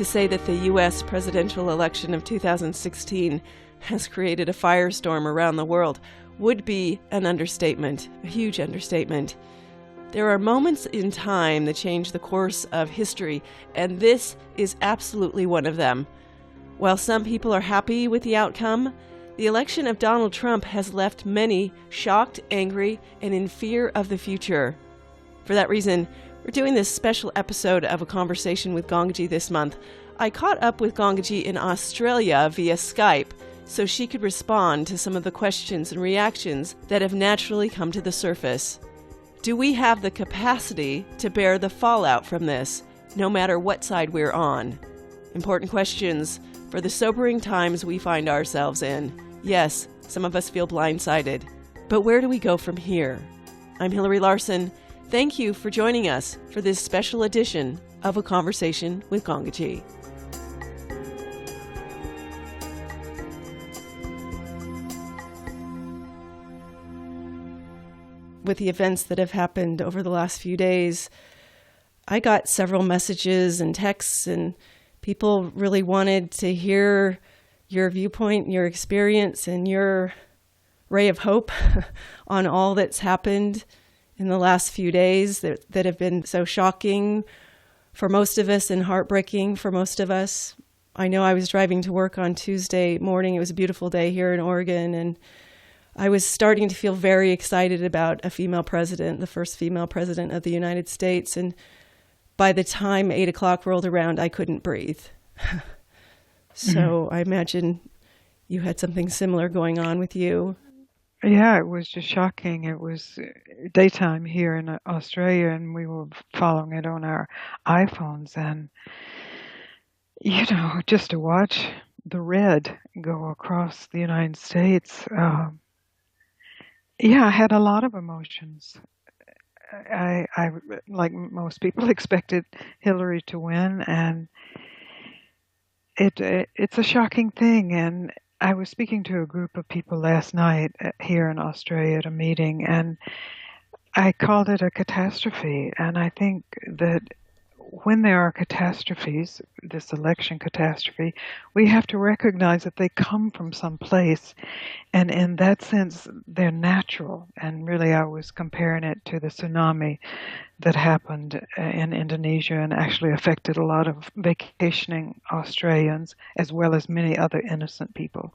To say that the U.S. presidential election of 2016 has created a firestorm around the world would be an understatement, a huge understatement. There are moments in time that change the course of history, and this is absolutely one of them. While some people are happy with the outcome, the election of Donald Trump has left many shocked, angry, and in fear of the future. For that reason, we're doing this special episode of A Conversation with Gangaji this month. I caught up with Gangaji in Australia via Skype so she could respond to some of the questions and reactions that have naturally come to the surface. Do we have the capacity to bear the fallout from this, no matter what side we're on? Important questions for the sobering times we find ourselves in. Yes, some of us feel blindsided. But where do we go from here? I'm Hillary Larson. Thank you for joining us for this special edition of A Conversation with Gangaji. With the events that have happened over the last few days, I got several messages and texts, and people really wanted to hear your viewpoint, your experience, and your ray of hope on all that's happened in the last few days that have been so shocking for most of us and heartbreaking for most of us. I know I was driving to work on Tuesday morning. It was a beautiful day here in Oregon, and I was starting to feel very excited about a female president, the first female president of the United States. And by the time 8 o'clock rolled around, I couldn't breathe. So I imagine you had something similar going on with you. Yeah, it was just shocking. It was daytime here in Australia, and we were following it on our iPhones. And, just to watch the red go across the United States, I had a lot of emotions. I like most people, expected Hillary to win, and it's a shocking thing. And I was speaking to a group of people last night here in Australia at a meeting, and I called it a catastrophe. And I think that when there are catastrophes, this election catastrophe, we have to recognize that they come from some place. And in that sense, they're natural. And really, I was comparing it to the tsunami that happened in Indonesia and actually affected a lot of vacationing Australians, as well as many other innocent people.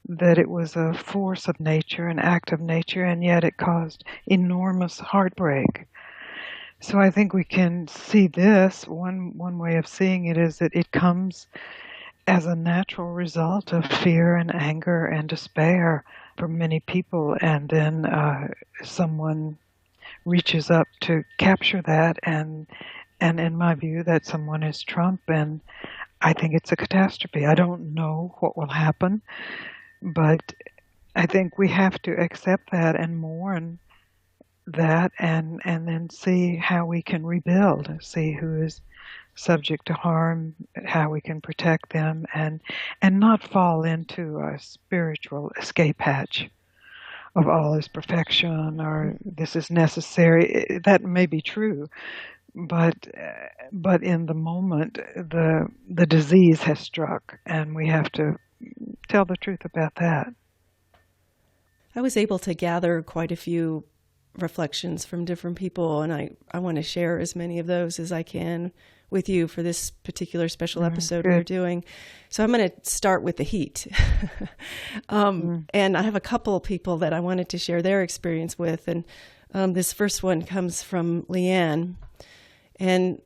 That it was a force of nature, an act of nature, and yet it caused enormous heartbreak. So I think we can see this. One way of seeing it is that it comes as a natural result of fear and anger and despair for many people, and then someone reaches up to capture that, and in my view, that someone is Trump, and I think it's a catastrophe. I don't know what will happen, but I think we have to accept that and mourn that, and then see how we can rebuild, see who is subject to harm, how we can protect them, and not fall into a spiritual escape hatch of all is perfection or this is necessary. That may be true, but in the moment, the disease has struck, and we have to tell the truth about that. I was able to gather quite a few reflections from different people, and I want to share as many of those as I can with you for this particular special episode we're doing. So I'm going to start with the heat. And I have a couple of people that I wanted to share their experience with. And this first one comes from Leanne. And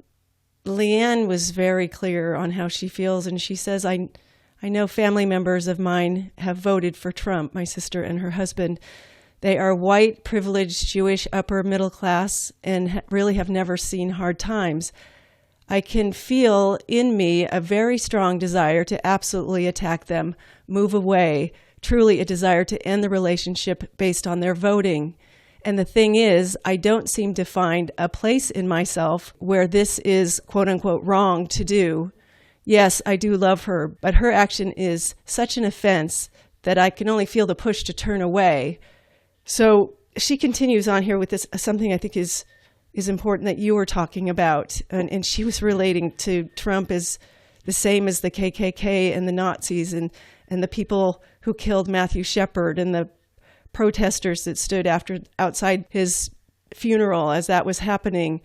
Leanne was very clear on how she feels. And she says, I know family members of mine have voted for Trump, my sister and her husband. They are white, privileged, Jewish, upper middle class, and really have never seen hard times. I can feel in me a very strong desire to absolutely attack them, move away, truly a desire to end the relationship based on their voting. And the thing is, I don't seem to find a place in myself where this is quote unquote wrong to do. Yes, I do love her, but her action is such an offense that I can only feel the push to turn away. So she continues on here with this, something I think is important that you were talking about. And she was relating to Trump as the same as the KKK and the Nazis and the people who killed Matthew Shepard and the protesters that stood outside his funeral as that was happening.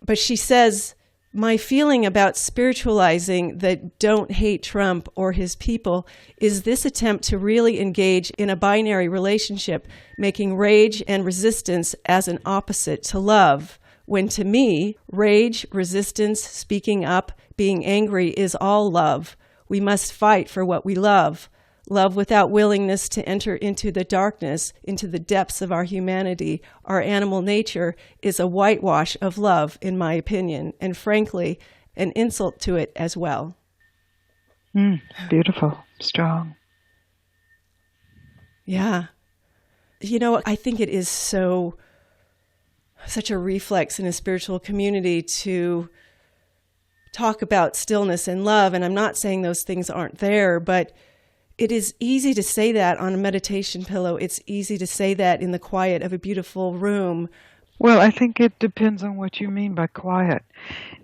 But she says, my feeling about spiritualizing that don't hate Trump or his people is this attempt to really engage in a binary relationship, making rage and resistance as an opposite to love, when to me, rage, resistance, speaking up, being angry is all love. We must fight for what we love. Love without willingness to enter into the darkness, into the depths of our humanity, our animal nature, is a whitewash of love, in my opinion, and frankly, an insult to it as well. Beautiful, strong. Yeah. You know, I think it is such a reflex in a spiritual community to talk about stillness and love, and I'm not saying those things aren't there, but it is easy to say that on a meditation pillow. It's easy to say that in the quiet of a beautiful room. Well, I think it depends on what you mean by quiet.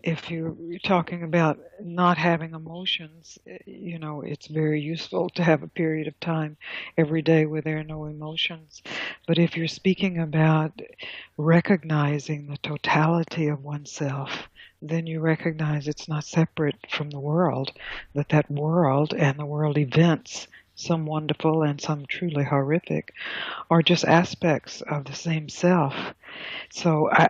If you're talking about not having emotions, it's very useful to have a period of time every day where there are no emotions. But if you're speaking about recognizing the totality of oneself, then you recognize it's not separate from the world, that world and the world events, some wonderful and some truly horrific, are just aspects of the same self. So I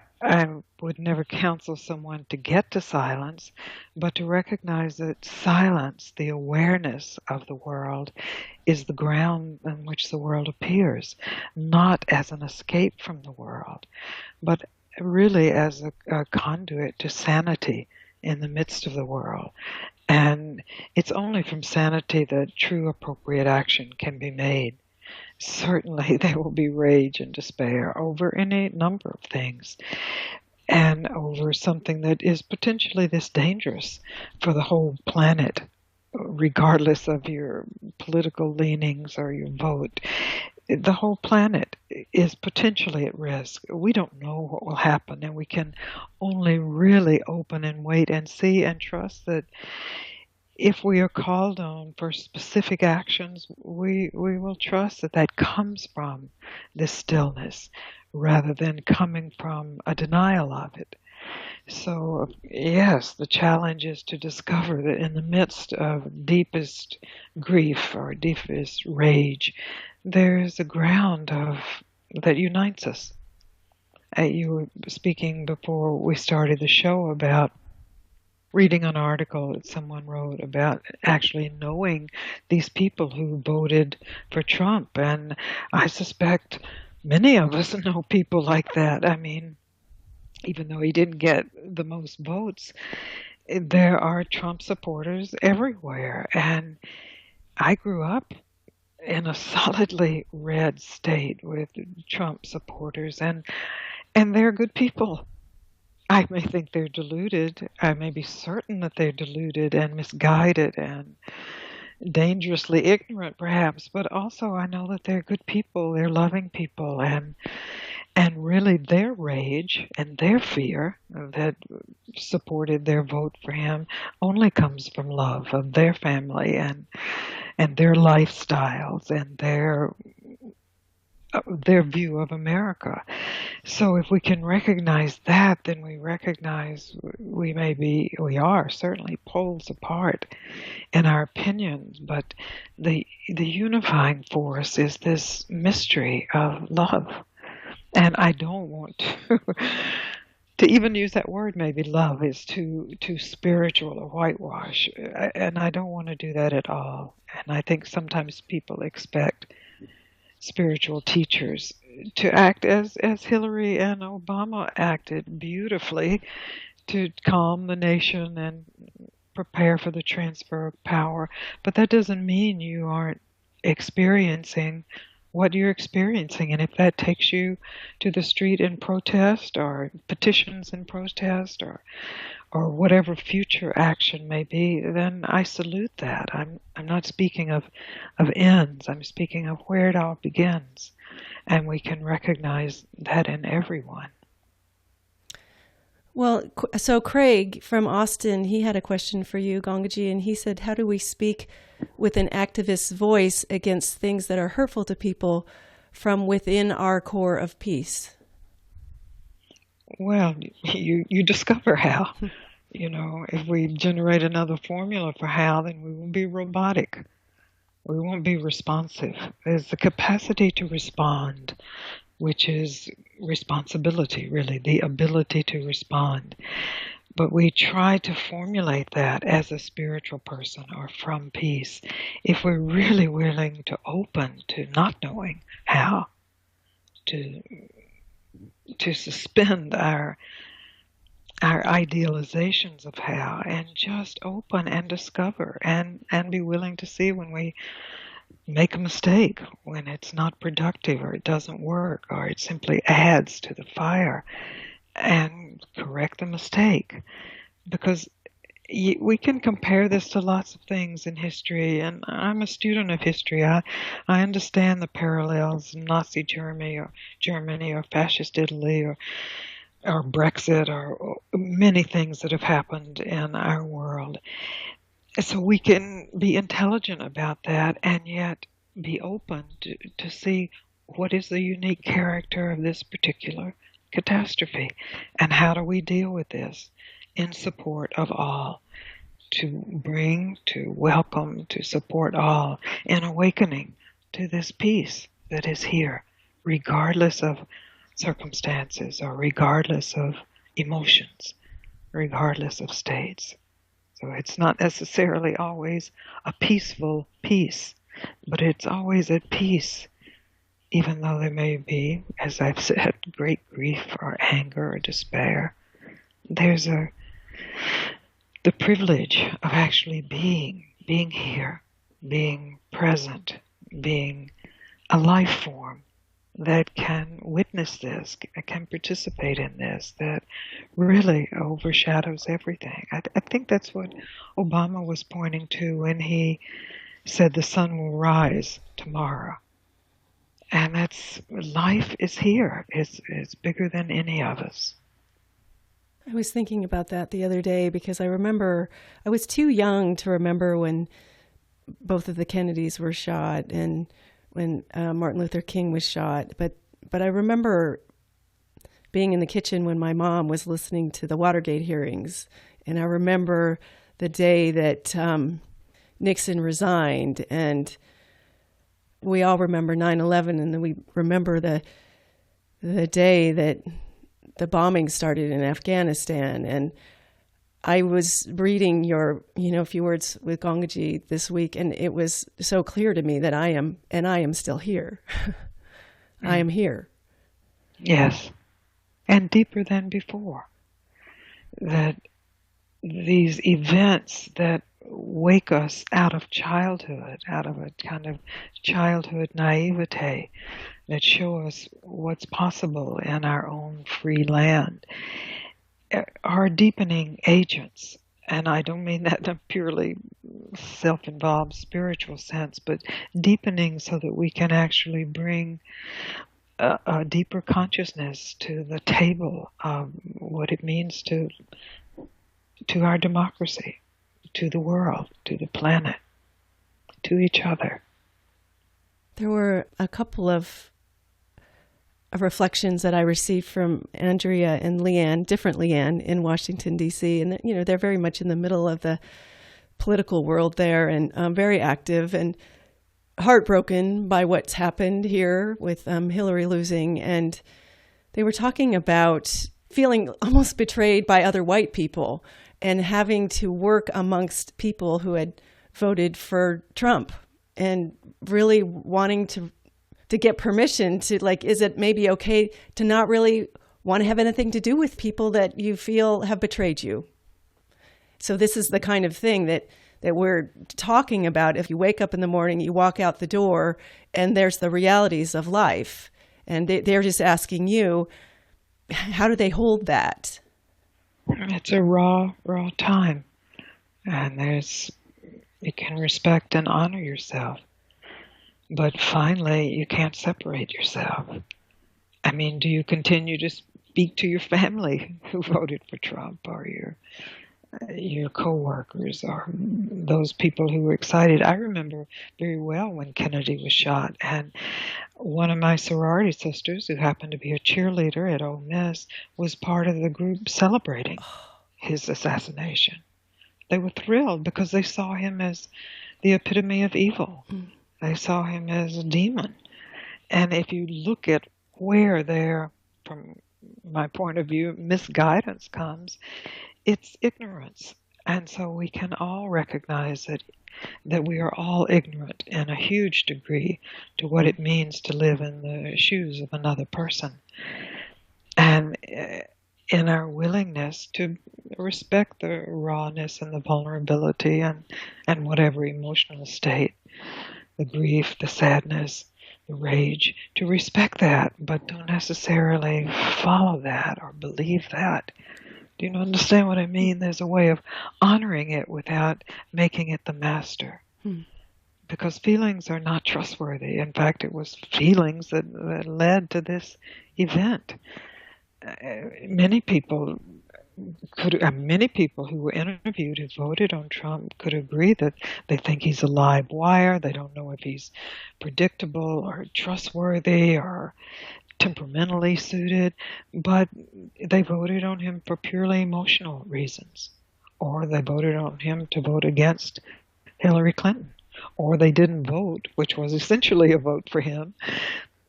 would never counsel someone to get to silence, but to recognize that silence, the awareness of the world, is the ground on which the world appears, not as an escape from the world, but really as a conduit to sanity in the midst of the world. And it's only from sanity that true appropriate action can be made. Certainly there will be rage and despair over any number of things, and over something that is potentially this dangerous for the whole planet, regardless of your political leanings or your vote. The whole planet is potentially at risk. We don't know what will happen, and we can only really open and wait and see and trust that if we are called on for specific actions, we will trust that comes from this stillness rather than coming from a denial of it. So, yes, the challenge is to discover that in the midst of deepest grief or deepest rage, there is a ground that unites us. You were speaking before we started the show about reading an article that someone wrote about actually knowing these people who voted for Trump. And I suspect many of us know people like that. I mean, even though he didn't get the most votes, there are Trump supporters everywhere. And I grew up in a solidly red state with Trump supporters, and they're good people. I may think they're deluded. I may be certain that they're deluded and misguided and dangerously ignorant, perhaps, but also I know that they're good people. They're loving people, and really their rage and their fear that supported their vote for him only comes from love of their family and their lifestyles and their view of America. So if we can recognize that, then we recognize we are certainly poles apart in our opinions, but the unifying force is this mystery of love. And I don't want to even use that word. Maybe love is too spiritual or whitewash, and I don't want to do that at all. And I think sometimes people expect spiritual teachers to act as Hillary and Obama acted beautifully to calm the nation and prepare for the transfer of power. But that doesn't mean you aren't experiencing what you're experiencing. And if that takes you to the street in protest or petitions in protest or whatever future action may be, then I salute that. I'm not speaking of ends. I'm speaking of where it all begins. And we can recognize that in everyone. Well, so Craig from Austin, he had a question for you, Gangaji, and he said, how do we speak with an activist's voice against things that are hurtful to people from within our core of peace? Well, you discover how. If we generate another formula for how, then we will be robotic. We won't be responsive. There's the capacity to respond, which is responsibility, really, the ability to respond. But we try to formulate that as a spiritual person or from peace if we're really willing to open to not knowing how, to suspend our idealizations of how and just open and discover and be willing to see when we make a mistake, when it's not productive or it doesn't work or it simply adds to the fire, and correct the mistake. Because we can compare this to lots of things in history, and I'm a student of history. I understand the parallels in Nazi Germany or fascist Italy or Brexit or many things that have happened in our world. So we can be intelligent about that and yet be open to see what is the unique character of this particular catastrophe and how do we deal with this in support of all, to bring, to welcome, to support all in awakening to this peace that is here, regardless of circumstances or regardless of emotions, regardless of states. So it's not necessarily always a peaceful peace, but it's always at peace, even though there may be, as I've said, great grief or anger or despair. There's the privilege of actually being here, being present, being a life form that can witness this, can participate in this, that really overshadows everything. I think that's what Obama was pointing to when he said the sun will rise tomorrow. And that's, life is here. It's bigger than any of us. I was thinking about that the other day because I remember I was too young to remember when both of the Kennedys were shot and when Martin Luther King was shot. But I remember being in the kitchen when my mom was listening to the Watergate hearings. And I remember the day that Nixon resigned. And we all remember 9/11. And then we remember the day that the bombing started in Afghanistan. And I was reading your, few words with Gangaji this week, and it was so clear to me that I am still here. I am here. Yes. And deeper than before. That these events that wake us out of childhood, out of a kind of childhood naivete, that show us what's possible in our own free land, are deepening agents. And I don't mean that in a purely self-involved spiritual sense, but deepening so that we can actually bring a deeper consciousness to the table of what it means to our democracy, to the world, to the planet, to each other. There were a couple of reflections that I received from Andrea and Leanne, different Leanne, in Washington, D.C. And, they're very much in the middle of the political world there and very active and heartbroken by what's happened here with Hillary losing. And they were talking about feeling almost betrayed by other white people and having to work amongst people who had voted for Trump and really wanting to get permission to, is it maybe okay to not really want to have anything to do with people that you feel have betrayed you? So this is the kind of thing that we're talking about. If you wake up in the morning, you walk out the door, and there's the realities of life. And they're just asking you, how do they hold that? It's a raw time. And you can respect and honor yourself. But finally, you can't separate yourself. I mean, do you continue to speak to your family who voted for Trump, or your coworkers, or those people who were excited. I remember very well when Kennedy was shot, and one of my sorority sisters, who happened to be a cheerleader at Ole Miss, was part of the group celebrating his assassination. They were thrilled because they saw him as the epitome of evil. They saw him as a demon. And if you look at where their, from my point of view, misguidance comes, it's ignorance. And so we can all recognize that we are all ignorant in a huge degree to what it means to live in the shoes of another person. And in our willingness to respect the rawness and the vulnerability and whatever emotional state, the grief, the sadness, the rage, to respect that, but don't necessarily follow that or believe that. Do you understand what I mean? There's a way of honoring it without making it the master. Because feelings are not trustworthy. In fact, it was feelings that led to this event. Many people who were interviewed who voted on Trump could agree that they think he's a live wire. They don't know if he's predictable or trustworthy or temperamentally suited, but they voted on him for purely emotional reasons, or they voted on him to vote against Hillary Clinton, or they didn't vote, which was essentially a vote for him,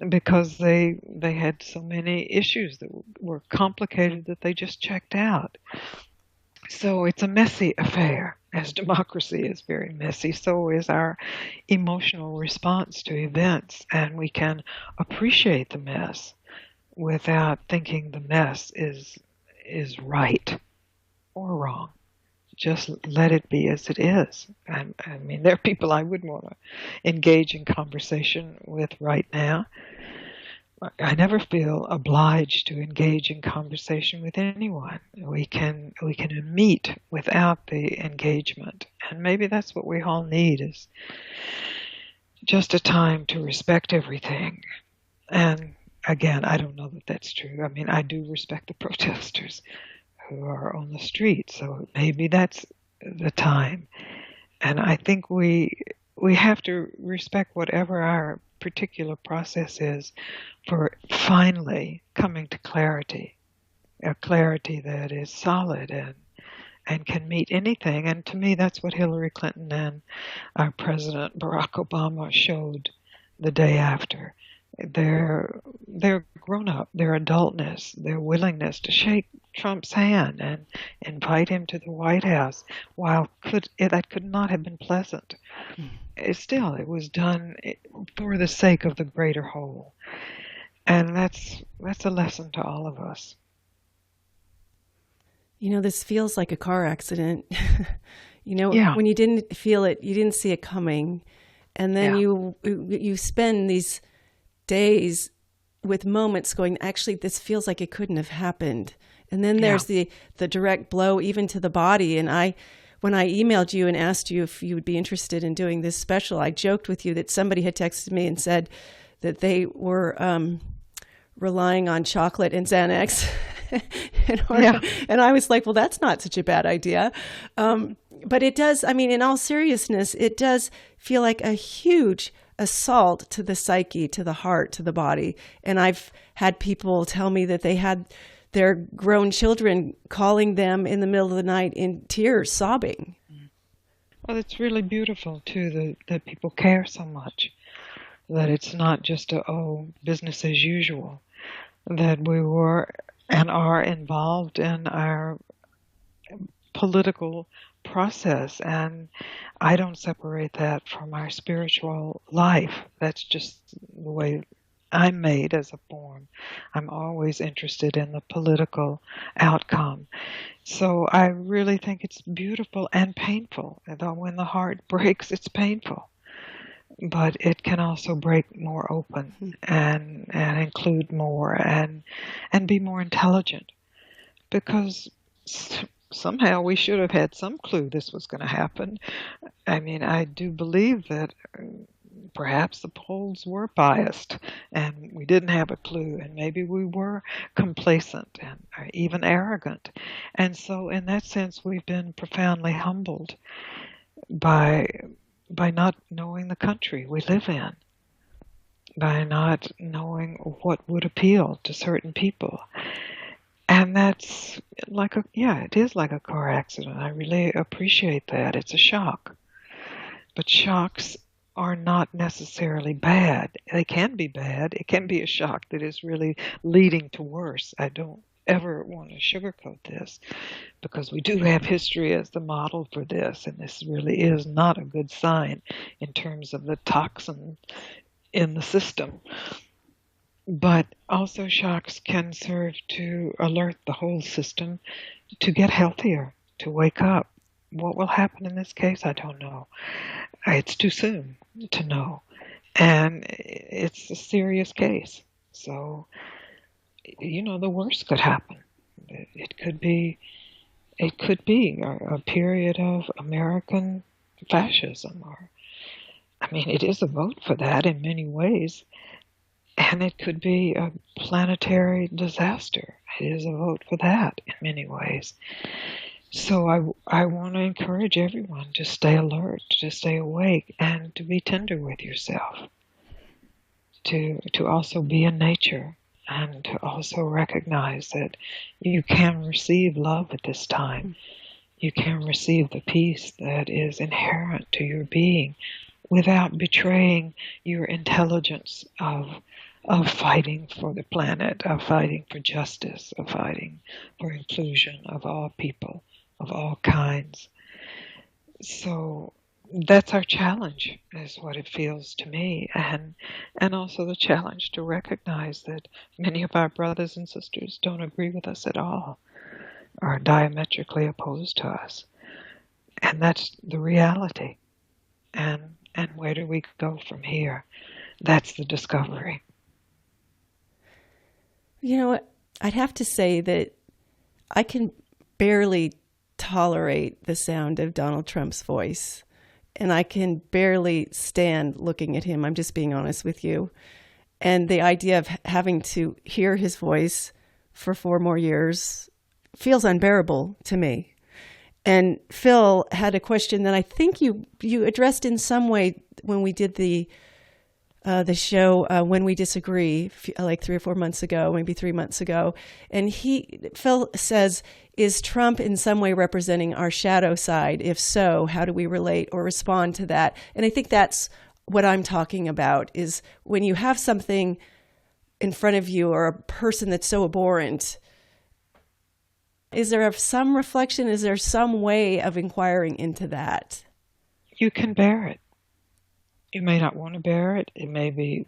because they had so many issues that were complicated that they just checked out. So it's a messy affair. As democracy is very messy, so is our emotional response to events, and we can appreciate the mess without thinking the mess is right or wrong. Just let it be as it is. And I mean, there are people I wouldn't want to engage in conversation with right now. I never feel obliged to engage in conversation with anyone. We can meet without the engagement, and maybe that's what we all need, is just a time to respect everything. And again, I don't know that that's true. I mean, I do respect the protesters who are on the street, so maybe that's the time. And I think we have to respect whatever our particular process is for finally coming to clarity, a clarity that is solid and can meet anything. And to me, that's what Hillary Clinton and our President Barack Obama showed the day after. Their grown up, their adultness, their willingness to shake Trump's hand and invite him to the White House, while that could not have been pleasant. Still, it was done for the sake of the greater whole. And that's a lesson to all of us. This feels like a car accident. Yeah. When you didn't feel it, you didn't see it coming. And then you spend these days with moments going, actually, this feels like it couldn't have happened. And then there's the direct blow even to the body. And when I emailed you and asked you if you would be interested in doing this special, I joked with you that somebody had texted me and said that they were relying on chocolate and Xanax. And I was like, well, that's not such a bad idea. But it does, I mean, in all seriousness, it does feel like a huge assault to the psyche, to the heart, to the body. And I've had people tell me that they had their grown children calling them in the middle of the night in tears, sobbing. Well, it's really beautiful, too, that people care so much, that it's not just business as usual, that we were and are involved in our political process. And I don't separate that from our spiritual life. That's just the way I'm made as a form. I'm always interested in the political outcome. So I really think it's beautiful and painful. Though when the heart breaks, it's painful. But it can also break more open and include more and be more intelligent. Because somehow we should have had some clue this was going to happen. I mean, I do believe that perhaps the polls were biased and we didn't have a clue, and maybe we were complacent and or even arrogant. And so in that sense, we've been profoundly humbled by not knowing the country we live in, by not knowing what would appeal to certain people. And that's it is like a car accident. I really appreciate that. It's a shock. But shocks are not necessarily bad. They can be bad. It can be a shock that is really leading to worse. I don't ever want to sugarcoat this, because we do have history as the model for this, and this really is not a good sign in terms of the toxin in the system. But also shocks can serve to alert the whole system to get healthier, to wake up. What will happen in this case, I don't know. It's too soon to know. And it's a serious case. So, the worst could happen. It could be a period of American fascism. It is a vote for that in many ways. And it could be a planetary disaster. It is a vote for that in many ways. So I want to encourage everyone to stay alert, to stay awake, and to be tender with yourself. To also be in nature, and to also recognize that you can receive love at this time. You can receive the peace that is inherent to your being without betraying your intelligence of fighting for the planet, of fighting for justice, of fighting for inclusion of all people, of all kinds. So that's our challenge, is what it feels to me, and also the challenge to recognize that many of our brothers and sisters don't agree with us at all, are diametrically opposed to us. And that's the reality. And where do we go from here? That's the discovery. I'd have to say that I can barely tolerate the sound of Donald Trump's voice, and I can barely stand looking at him. I'm just being honest with you. And the idea of having to hear his voice for 4 more years feels unbearable to me. And Phil had a question that I think you addressed in some way when we did the show When We Disagree, like 3 or 4 months ago, maybe 3 months ago. And Phil says, is Trump in some way representing our shadow side? If so, how do we relate or respond to that? And I think that's what I'm talking about, is when you have something in front of you or a person that's so abhorrent, is there some reflection? Is there some way of inquiring into that? You can bear it. You may not want to bear it. It may be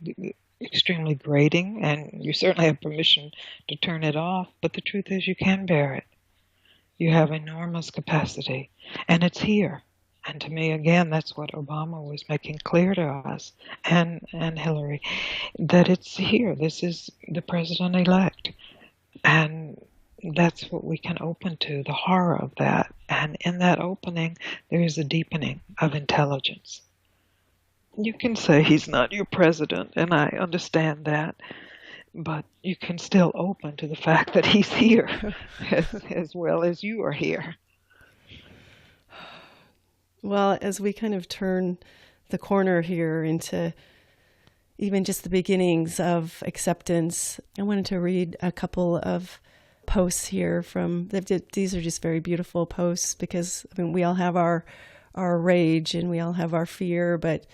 extremely grating, and you certainly have permission to turn it off. But the truth is, you can bear it. You have enormous capacity, and it's here. And to me, again, that's what Obama was making clear to us, and Hillary, that it's here. This is the president-elect. And that's what we can open to, the horror of that. And in that opening, there is a deepening of intelligence. You can say he's not your president, and I understand that, but you can still open to the fact that he's here as well as you are here. Well, as we kind of turn the corner here into even just the beginnings of acceptance, I wanted to read a couple of posts here these are just very beautiful posts, because we all have our rage and we all have our fear, but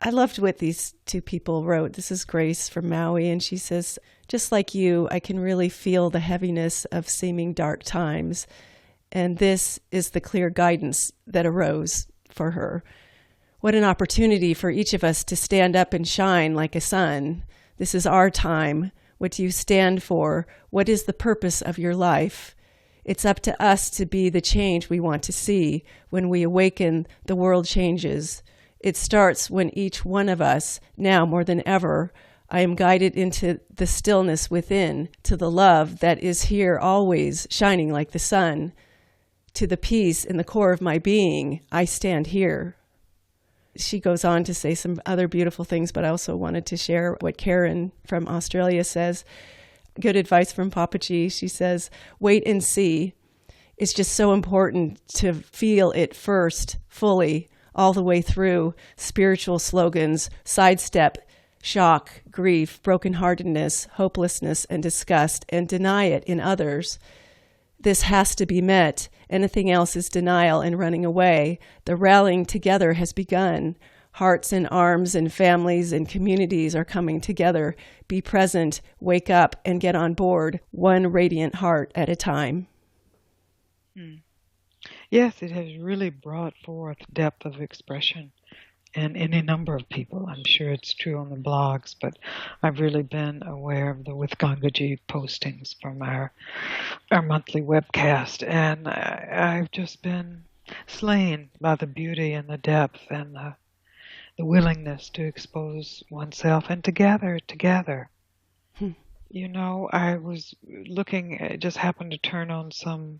I loved what these 2 people wrote. This is Grace from Maui, and she says, just like you, I can really feel the heaviness of seeming dark times, and this is the clear guidance that arose for her. What an opportunity for each of us to stand up and shine like a sun. This is our time. What do you stand for? What is the purpose of your life? It's up to us to be the change we want to see. When we awaken, the world changes. It starts when each one of us, now more than ever, I am guided into the stillness within, to the love that is here always, shining like the sun. To the peace in the core of my being, I stand here. She goes on to say some other beautiful things, but I also wanted to share what Karen from Australia says. Good advice from Papaji. She says, wait and see. It's just so important to feel it first, fully, all the way through. Spiritual slogans, sidestep, shock, grief, brokenheartedness, hopelessness, and disgust, and deny it in others. This has to be met. Anything else is denial and running away. The rallying together has begun. Hearts and arms and families and communities are coming together. Be present, wake up, and get on board, one radiant heart at a time. Yes, it has really brought forth depth of expression in any number of people. I'm sure it's true on the blogs, but I've really been aware of the with Gangaji postings from our monthly webcast, and I've just been slain by the beauty and the depth and the willingness to expose oneself and to gather together. You know, I was looking, just happened to turn on some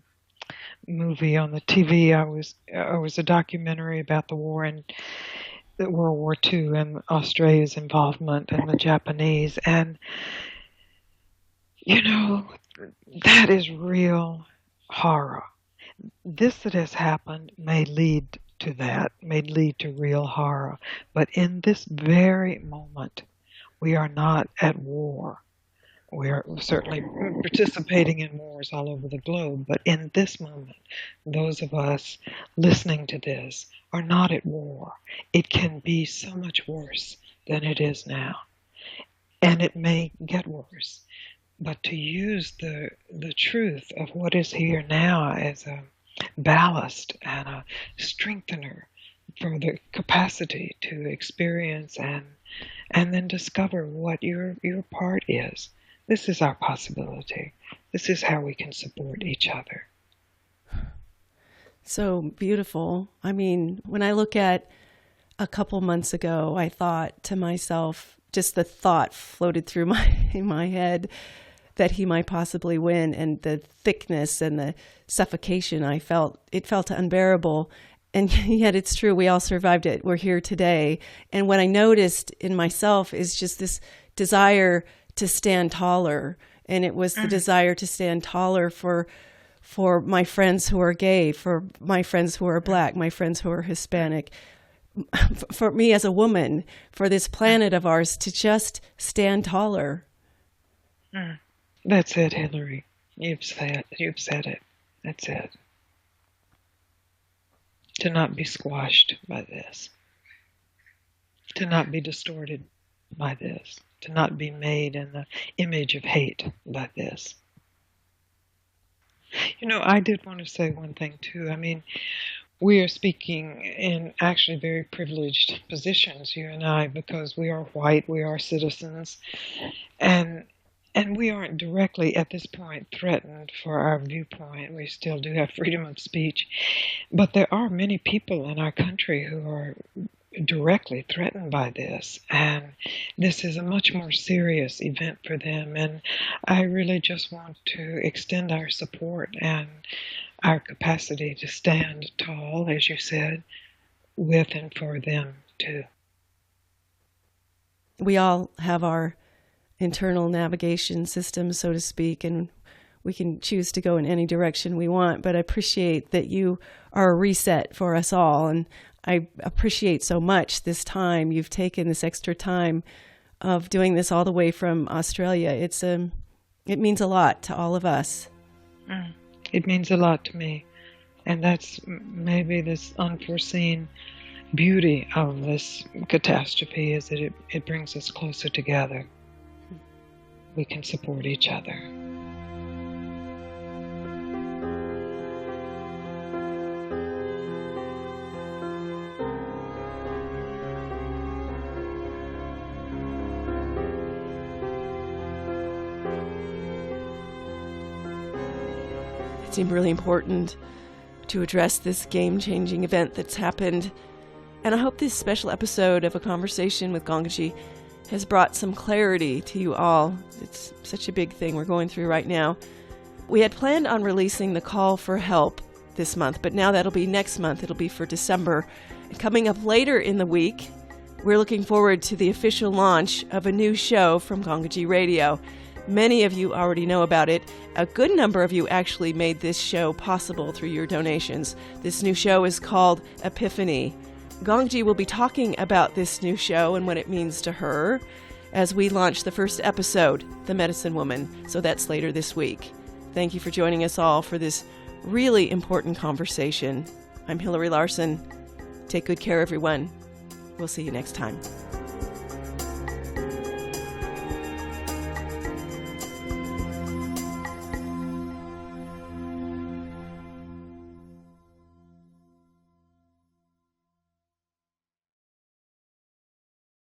movie on the TV. It was a documentary about the war in World War II and Australia's involvement and the Japanese. And, you know, that is real horror. This that has happened may lead to that, may lead to real horror. But in this very moment, we are not at war. We are certainly participating in wars all over the globe, but in this moment, those of us listening to this are not at war. It can be so much worse than it is now, and it may get worse. But to use the truth of what is here now as a ballast and a strengthener for the capacity to experience and then discover what your part is. This is our possibility. This is how we can support each other. So beautiful. I mean, when I look at a couple months ago, I thought to myself, just the thought floated through my head that he might possibly win, and the thickness and the suffocation I felt, it felt unbearable. And yet it's true, we all survived it. We're here today. And what I noticed in myself is just this desire to stand taller. And it was the desire to stand taller for my friends who are gay, for my friends who are Black, my friends who are Hispanic, for me as a woman, for this planet of ours to just stand taller. That's it, Hillary. You've said it. That's it. To not be squashed by this. To not be distorted by this. To not be made in the image of hate by this. You know, I did want to say one thing, too. I mean, we are speaking in actually very privileged positions, you and I, because we are white, we are citizens, and we aren't directly, at this point, threatened for our viewpoint. We still do have freedom of speech. But there are many people in our country who are directly threatened by this, and this is a much more serious event for them, and I really just want to extend our support and our capacity to stand tall, as you said, with and for them too. We all have our internal navigation system, so to speak, and we can choose to go in any direction we want, but I appreciate that you are a reset for us all, and I appreciate so much this time you've taken, this extra time of doing this all the way from Australia. It means a lot to all of us. It means a lot to me, and that's maybe this unforeseen beauty of this catastrophe, is that it brings us closer together. We can support each other. It seemed really important to address this game-changing event that's happened. And I hope this special episode of A Conversation with Gangaji has brought some clarity to you all. It's such a big thing we're going through right now. We had planned on releasing the call for help this month, but now that'll be next month. It'll be for December. Coming up later in the week, we're looking forward to the official launch of a new show from Gangaji Radio. Many of you already know about it. A good number of you actually made this show possible through your donations. This new show is called Epiphany. Gangaji will be talking about this new show and what it means to her as we launch the first episode, The Medicine Woman. So that's later this week. Thank you for joining us all for this really important conversation. I'm Hillary Larson. Take good care, everyone. We'll see you next time.